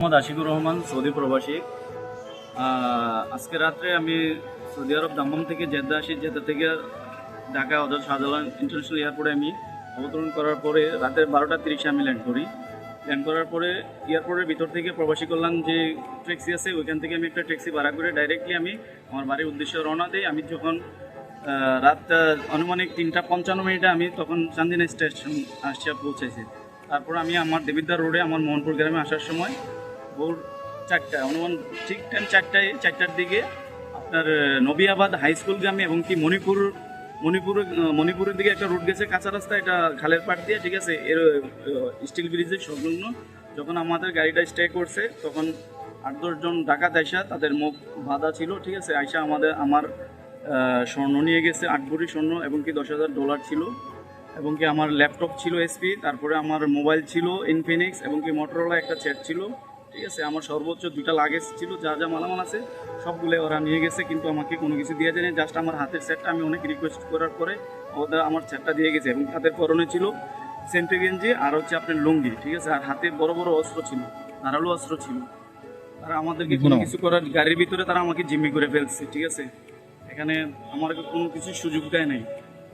Mohammad Ashikur Rahman, Saudi প্রবাসী। আজকে রাত্রে আমি সৌদি আরব দাম্মাম থেকে জেদ্দা আসি। জেদ্দা থেকে ঢাকা হযরত শাহজালাল ইন্টারন্যাশনাল এয়ারপোর্টে আমি অবতরণ করার পরে রাতের 12টা 30-এ আমি ল্যান্ড করি। ল্যান্ড করার পরে এয়ারপোর্টের ভিতর থেকে প্রবাসী কল্যাণ যে ট্যাক্সি আছে ওইখান থেকে আমি একটা ট্যাক্সি ভাড়া করে ডাইরেক্টলি আমি আমার বাড়ির উদ্দেশ্যে রওনা দিই। আমি যখন রাত আনুমানিক 3টা 55 আমি তখন চান্দিনা স্টেশন পৌঁছেছি। তারপর আমি আমার দেবিদ্বার রোডে আমার মোহনপুর গ্রামে আসার সময় ভোর 4টা অনুমান ঠিক টাইম 4টার দিকে আপনার নবিয়াবাদ হাই স্কুল গ্রামে এবং কি মণিপুরের দিকে একটা রুট গেছে কাঁচা রাস্তা, এটা খালের পাড় দিয়ে, ঠিক আছে, এর স্টিল ব্রিজের সংলগ্ন। যখন আমাদের গাড়িটা স্টে করছে তখন 8-10 জন ডাকাত আইসা, তাদের মুখ বাঁধা ছিল, ঠিক আছে, আইসা আমার স্বর্ণ নিয়ে গেছে, 8 ভরি স্বর্ণ এবং কি $10,000 ছিল এবং কি আমার ল্যাপটপ ছিল এসপি, তারপরে আমার মোবাইল ছিল ইনফিনিক্স এবং কি মোটরোলা একটা সেট ছিল, ঠিক আছে, আমার সর্বোচ্চ 2টা লাগেজ ছিল, যা যা মালামাল আছে সবগুলো ওরা নিয়ে গেছে, কিন্তু আমাকে কোনো কিছু দিয়ে যায়নি। জাস্ট আমার হাতের সেটটা আমি অনেক রিকোয়েস্ট করার পরে ওদের আমার সেটটা দিয়ে গেছে এবং তাদের পরনে ছিল সেন্টে গেঞ্জি আর হচ্ছে আপনার লুঙ্গি, ঠিক আছে, আর হাতে বড় বড় অস্ত্র ছিল, ধারালো অস্ত্র ছিল। তারা আমাদেরকে কোনো কিছু করার গাড়ির ভিতরে তারা আমাকে জিম্মি করে ফেলছে, ঠিক আছে, এখানে আমাকে কোনো কিছু সুযোগ দেয় নাই।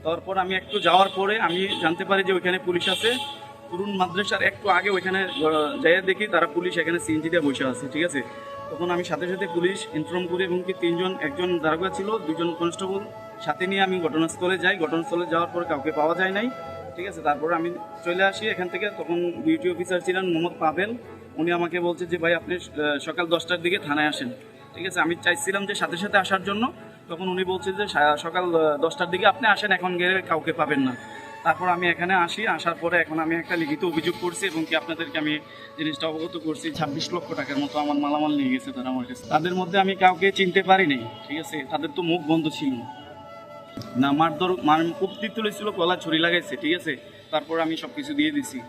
তারপর আমি একটু যাওয়ার পরে আমি জানতে পারি যে ওইখানে পুলিশ আছে। তরুণ মাদ্রাসার একটু আগে ওইখানে যাই দেখি তারা পুলিশ এখানে সিএনজি দিয়ে বসে আছে, ঠিক আছে। তখন আমি সাথে সাথে পুলিশ ইনফর্ম করি এবং কি একজন দারোগা ছিল, 2জন কনস্টেবল সাথে নিয়ে আমি ঘটনাস্থলে যাই। ঘটনাস্থলে যাওয়ার পরে কাউকে পাওয়া যায় নাই, ঠিক আছে। তারপর আমি চলে আসি এখান থেকে। তখন ডিউটি অফিসার ছিলেন মোহাম্মদ পাবেল, উনি আমাকে বলছে যে ভাই আপনি সকাল 10টার দিকে থানায় আসেন, ঠিক আছে। আমি চাইছিলাম যে সাথে সাথে আসার জন্য, তখন উনি বলছে যে সকাল 10টার দিকে আপনি আসেন, এখন গেলে কাউকে পাবেন না। তারপর আমি এখানে আসি, আসার পরে এখন আমি একটা লিখিত অভিযোগ করছি এবং কি আপনাদেরকে আমি জিনিসটা অবগত করছি। 26 লক্ষ টাকার মতো আমার মালামাল নিয়ে গেছে তারা আমার কাছে। তাদের মধ্যে আমি কাউকে চিনতে পারিনি, ঠিক আছে, তাদের তো মুখ বন্ধ ছিল না, মারধর কর্তৃত্ব ছিল, গলা ছুরি লাগাইছে, ঠিক আছে। তারপর আমি সব কিছু দিয়ে দিছি।